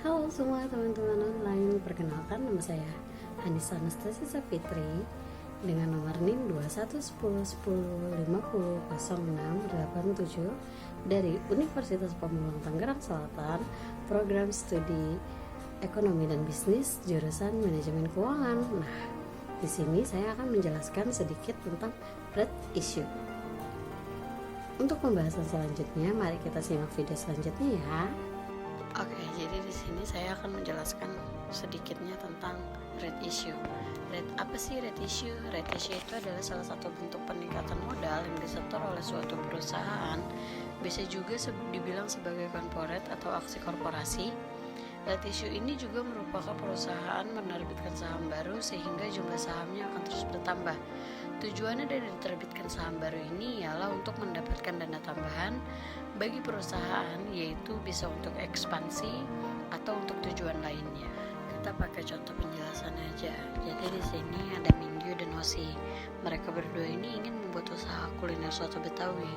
Halo semua teman-teman online, perkenalkan nama saya Anissa Anastasia Safitri dengan nomor NIM 211010500687 dari Universitas Pamulang Tangerang Selatan, program studi Ekonomi dan Bisnis jurusan Manajemen Keuangan. Nah, di sini saya akan menjelaskan sedikit tentang red issue. Untuk pembahasan selanjutnya, mari kita simak video selanjutnya ya. Oke, jadi di sini saya akan menjelaskan sedikitnya tentang red issue. Apa sih red issue? Red issue itu adalah salah satu bentuk peningkatan modal yang disetor oleh suatu perusahaan. Bisa juga dibilang sebagai corporate atau aksi korporasi. Red issue ini juga merupakan perusahaan menerbitkan saham baru sehingga jumlah sahamnya akan terus bertambah. Tujuannya dari diterbitkan saham baru ini ialah untuk mendapatkan dana tambahan bagi perusahaan, yaitu bisa untuk ekspansi atau untuk tujuan lainnya. Kita pakai contoh penjelasan aja. Jadi di sini ada Mingyu dan Hosi. Mereka berdua ini ingin membuat usaha kuliner soto Betawi.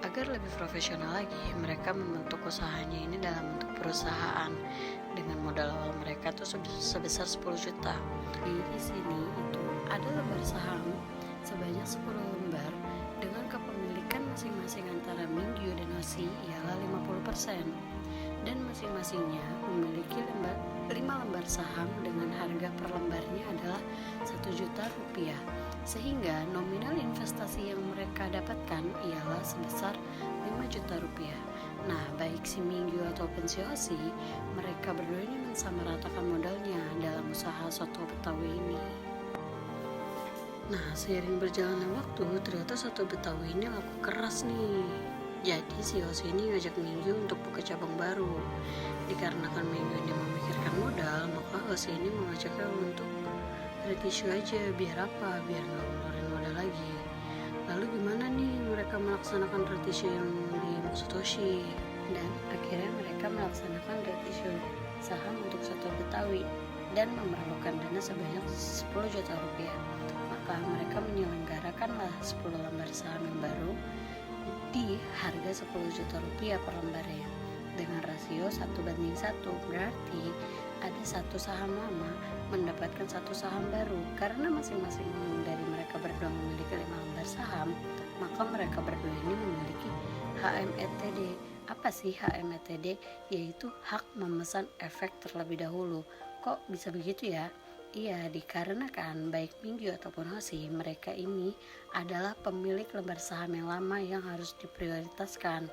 Agar lebih profesional lagi, mereka membentuk usahanya ini dalam bentuk perusahaan dengan modal awal mereka tuh sebesar 10 juta. Di sini itu ada lembar saham sebanyak 10 lembar dengan kepemilikan masing-masing antara Mingyu dan Hosi ialah 50% dan masing-masingnya memiliki 5 lembar saham dengan harga per lembarnya adalah 1 juta rupiah, sehingga nominal investasi yang mereka dapatkan ialah sebesar 5 juta rupiah. Nah, baik si Mingyu ataupun si Hosi, mereka berdua ini mensamaratakan modalnya dalam usaha soto Betawi ini. Nah, seiring berjalannya waktu, ternyata soto Betawi ini laku keras nih. Jadi si Hosi ini ngajak Mingyu untuk buka cabang baru. Dikarenakan Mingyu ini memikirkan modal, maka Hosi ini mengajaknya untuk red issue aja. Biar apa? Biar nggak ngeluarin modal lagi. Lalu gimana nih mereka melaksanakan red issue yang dimaksud Hosi? Dan akhirnya mereka melaksanakan red issue saham untuk soto Betawi dan memerlukan dana sebanyak 10 juta rupiah. Maka mereka menyelenggarakanlah 10 lembar saham yang baru di harga 10 juta rupiah per lembarnya dengan rasio 1:1. Berarti ada satu saham lama mendapatkan satu saham baru. Karena masing-masing dari mereka berdua memiliki 5 lembar saham, maka mereka berdua ini memiliki HMETD. Apa sih HMETD? Yaitu hak memesan efek terlebih dahulu. Kok bisa begitu ya? Iya, dikarenakan baik Mingyu ataupun Hosi, mereka ini adalah pemilik lembar saham yang lama yang harus diprioritaskan.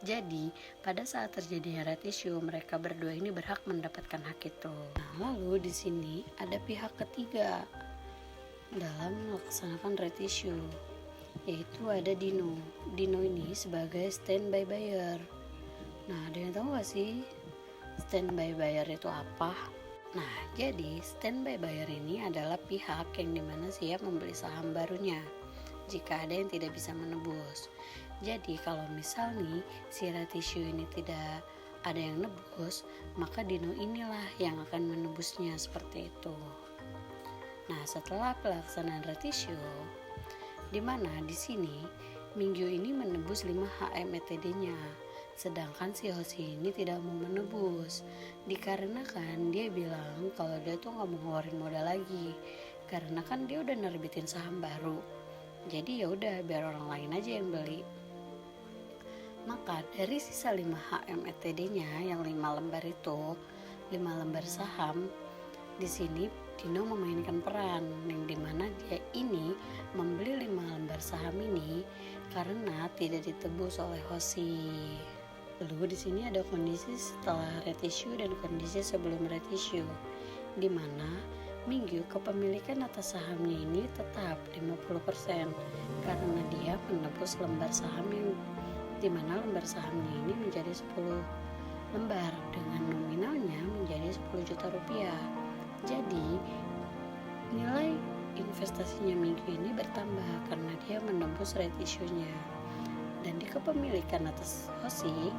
Jadi, pada saat terjadinya red issue, mereka berdua ini berhak mendapatkan hak itu. Nah, lalu di sini ada pihak ketiga dalam melaksanakan red issue, yaitu ada Dino. Dino ini sebagai standby buyer. Nah, ada yang tahu gak sih standby buyer itu apa? Nah, jadi standby buyer ini adalah pihak yang dimana siap membeli saham barunya jika ada yang tidak bisa menebus. Jadi kalau misal nih si red issue ini tidak ada yang nebus, maka Dino inilah yang akan menebusnya seperti itu. Nah, setelah pelaksanaan red issue, dimana di sini Mingyu ini menebus 5 HMETD-nya, sedangkan si Hosi ini tidak mau menebus dikarenakan dia bilang kalau dia tuh nggak mau ngeluarin modal lagi karena kan dia udah nerbitin saham baru. Jadi ya udah biar orang lain aja yang beli. Maka dari sisa 5 HMETD-nya yang 5 lembar itu, 5 lembar saham, di sini Dino memainkan peran yang dimana dia ini membeli 5 lembar saham ini karena tidak ditebus oleh Hosi. Lalu di sini ada kondisi setelah red issue dan kondisi sebelum red issue, di mana Mingyu kepemilikan atas sahamnya ini tetap 50% karena dia menebus lembar saham yang dimana lembar sahamnya ini menjadi 10 lembar dengan nominalnya menjadi 10 juta rupiah. Jadi nilai investasinya Mingyu ini bertambah karena dia menembus red issue-nya. Dan di kepemilikan atas Hosi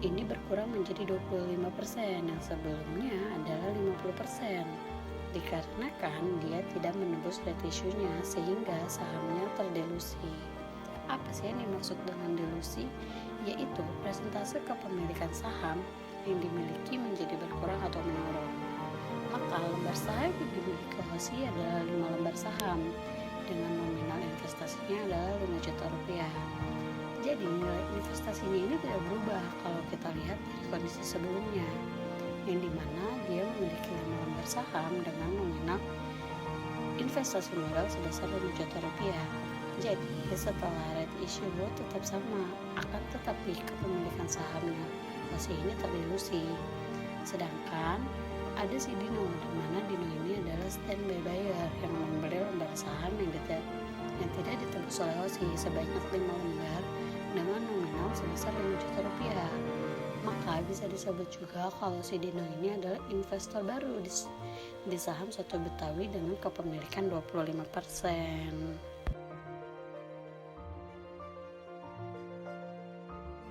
ini berkurang menjadi 25% yang sebelumnya adalah 50%. Dikarenakan dia tidak menembus red issue-nya sehingga sahamnya terdelusi. Apa sih yang dimaksud dengan delusi? Yaitu presentase kepemilikan saham yang dimiliki menjadi lembar saham yang dimiliki OSI adalah 5 lembar saham dengan nominal investasinya adalah 5 juta rupiah. Jadi nilai investasinya ini tidak berubah kalau kita lihat dari kondisi sebelumnya, yang dimana dia memiliki 5 lembar saham dengan nominal investasi modal sebesar 5 juta rupiah. Jadi setelah right issue tetap sama, akan tetapi kepemilikan sahamnya masih ini terdilusi. Sedangkan ada si Dino, di mana Dino ini adalah standby buyer yang membeli lembar saham yang tidak ditebus oleh OSI sebanyak 5 lembar dengan nominal sebesar 5 juta rupiah. Maka bisa disebut juga kalau si Dino ini adalah investor baru di saham Soto Betawi dengan kepemilikan 25%.